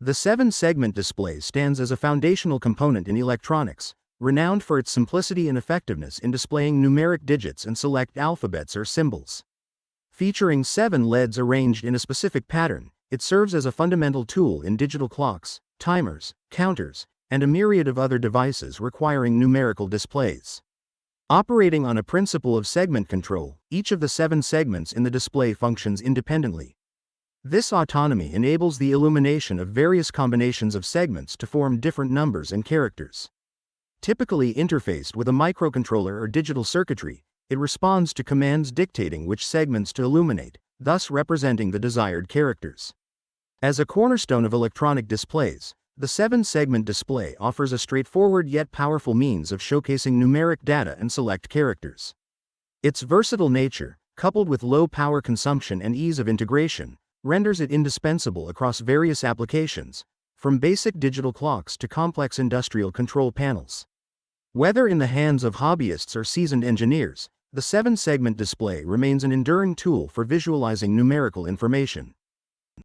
The 7-segment display stands as a foundational component in electronics, renowned for its simplicity and effectiveness in displaying numeric digits and select alphabets or symbols. Featuring 7 LEDs arranged in a specific pattern, it serves as a fundamental tool in digital clocks, timers, counters, and a myriad of other devices requiring numerical displays. Operating on a principle of segment control, each of the 7 segments in the display functions independently. This autonomy enables the illumination of various combinations of segments to form different numbers and characters. Typically interfaced with a microcontroller or digital circuitry, it responds to commands dictating which segments to illuminate, thus representing the desired characters. As a cornerstone of electronic displays, the 7-segment display offers a straightforward yet powerful means of showcasing numeric data and select characters. Its versatile nature, coupled with low power consumption and ease of integration, renders it indispensable across various applications, from basic digital clocks to complex industrial control panels. Whether in the hands of hobbyists or seasoned engineers, the 7-segment display remains an enduring tool for visualizing numerical information.